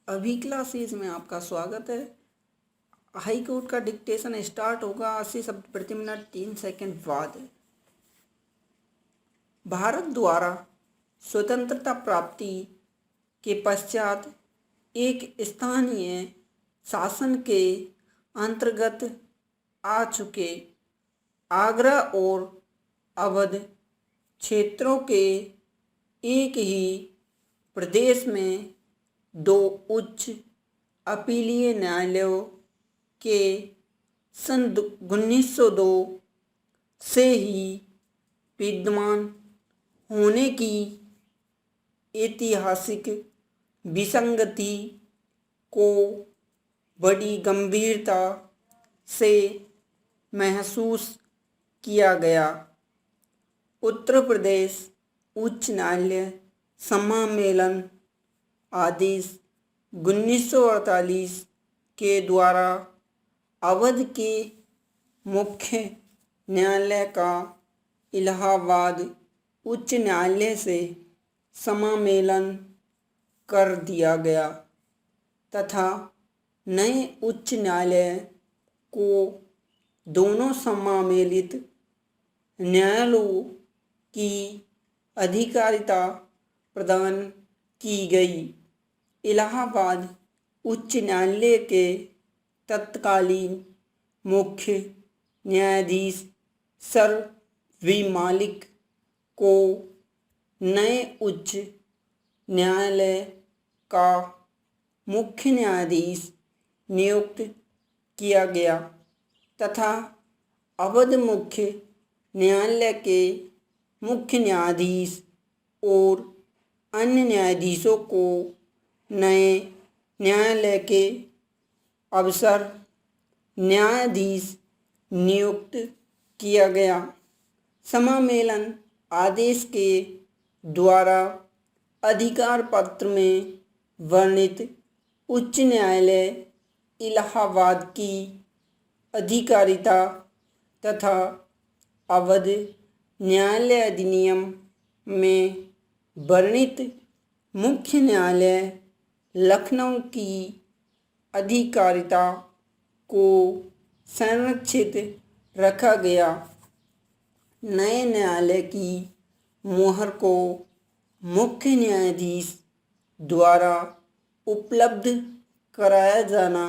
अभी क्लासेज में आपका स्वागत है। हाई कोर्ट का डिक्टेशन स्टार्ट होगा 80 शब्द प्रति मिनट 3 सेकंड बाद। भारत द्वारा स्वतंत्रता प्राप्ति के पश्चात एक स्थानीय शासन के अंतर्गत आ चुके आगरा और अवध क्षेत्रों के एक ही प्रदेश में दो उच्च अपीलीय न्यायालयों के सन 1902 से ही विद्यमान होने की ऐतिहासिक विसंगति को बड़ी गंभीरता से महसूस किया गया। उत्तर प्रदेश उच्च न्यायालय समामेलन आदेश 1948 के द्वारा अवध के मुख्य न्यायालय का इलाहाबाद उच्च न्यायालय से समामेलन कर दिया गया तथा नए उच्च न्यायालय को दोनों समामेलित न्यायालयों की अधिकारिता प्रदान की गई। इलाहाबाद उच्च न्यायालय के तत्कालीन मुख्य न्यायाधीश सर वी मालिक को नए उच्च न्यायालय का मुख्य न्यायाधीश नियुक्त किया गया तथा अवध मुख्य न्यायालय के मुख्य न्यायाधीश और अन्य न्यायाधीशों को नए न्यायालय के अवसर न्यायाधीश नियुक्त किया गया। समामेलन आदेश के द्वारा अधिकार पत्र में वर्णित उच्च न्यायालय इलाहाबाद की अधिकारिता तथा अवध न्यायालय अधिनियम में वर्णित मुख्य न्यायालय लखनऊ की अधिकारिता को संरक्षित रखा गया। नए न्यायालय की मोहर को मुख्य न्यायाधीश द्वारा उपलब्ध कराया जाना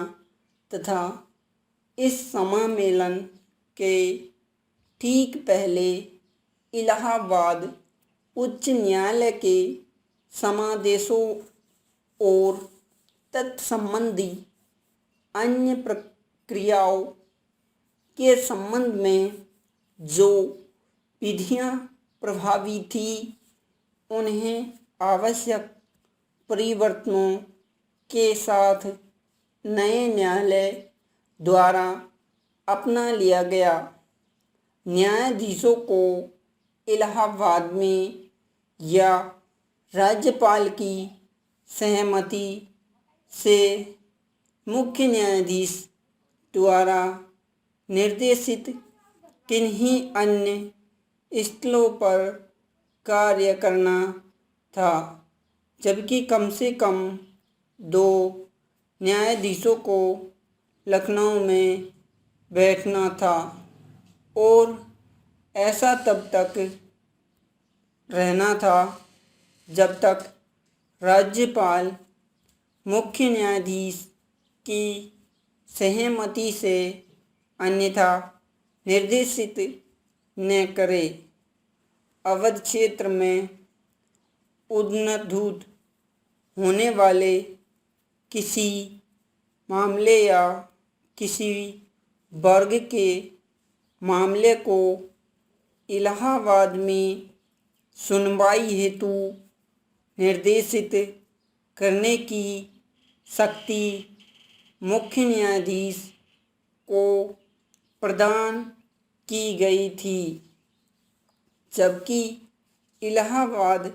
तथा इस समामेलन के ठीक पहले इलाहाबाद उच्च न्यायालय के समादेशों और तत्संबंधी अन्य प्रक्रियाओं के संबंध में जो विधियां प्रभावी थी उन्हें आवश्यक परिवर्तनों के साथ नए न्यायालय द्वारा अपना लिया गया। न्यायाधीशों को इलाहाबाद में या राज्यपाल की सहमति से मुख्य न्यायाधीश द्वारा निर्देशित किन्हीं अन्य स्थलों पर कार्य करना था, जबकि कम से कम दो न्यायाधीशों को लखनऊ में बैठना था और ऐसा तब तक रहना था जब तक राज्यपाल मुख्य न्यायाधीश की सहमति से अन्यथा निर्देशित न करे। अवध क्षेत्र में उद्भूत होने वाले किसी मामले या किसी वर्ग के मामले को इलाहाबाद में सुनवाई हेतु निर्देशित करने की शक्ति मुख्य न्यायाधीश को प्रदान की गई थी, जबकि इलाहाबाद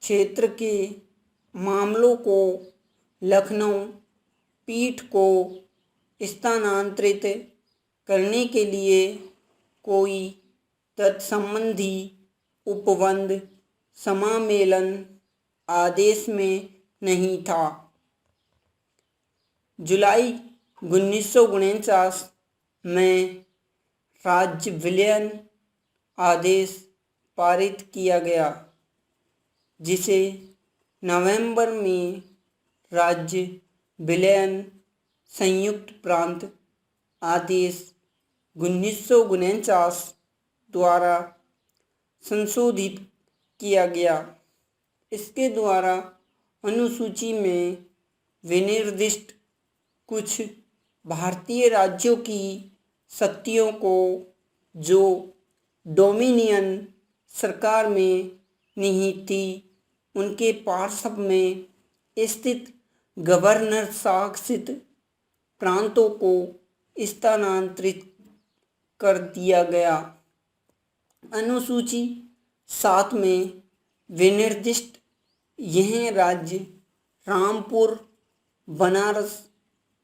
क्षेत्र के मामलों को लखनऊ पीठ को स्थानांतरित करने के लिए कोई तत्संबंधी उपबंध समामेलन आदेश में नहीं था। जुलाई 1949 में राज्य विलयन आदेश पारित किया गया, जिसे नवंबर में राज्य विलयन संयुक्त प्रांत आदेश 1949 द्वारा संशोधित किया गया। इसके द्वारा अनुसूची में विनिर्दिष्ट कुछ भारतीय राज्यों की शक्तियों को, जो डोमिनियन सरकार में निहित थी, उनके पार्श्व में स्थित गवर्नर शासित प्रांतों को स्थानांतरित कर दिया गया। अनुसूची 7 में विनिर्दिष्ट यह राज्य रामपुर, बनारस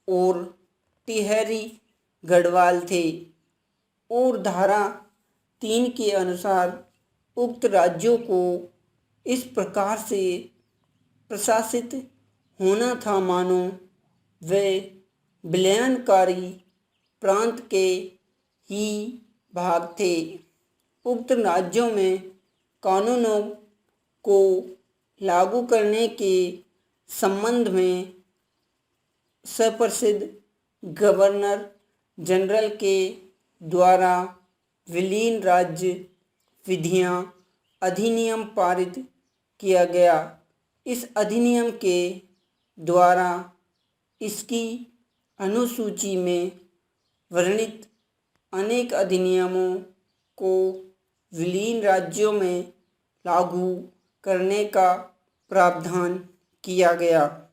और टिहरी गढ़वाल थे, और धारा 3 के अनुसार उक्त राज्यों को इस प्रकार से प्रशासित होना था मानो वे विलयनकारी प्रांत के ही भाग थे। उक्त राज्यों में कानूनों को लागू करने के संबंध में सप्रसिद्ध गवर्नर जनरल के द्वारा विलीन राज्य विधियां अधिनियम पारित किया गया। इस अधिनियम के द्वारा इसकी अनुसूची में वर्णित अनेक अधिनियमों को विलीन राज्यों में लागू करने का प्रावधान किया गया।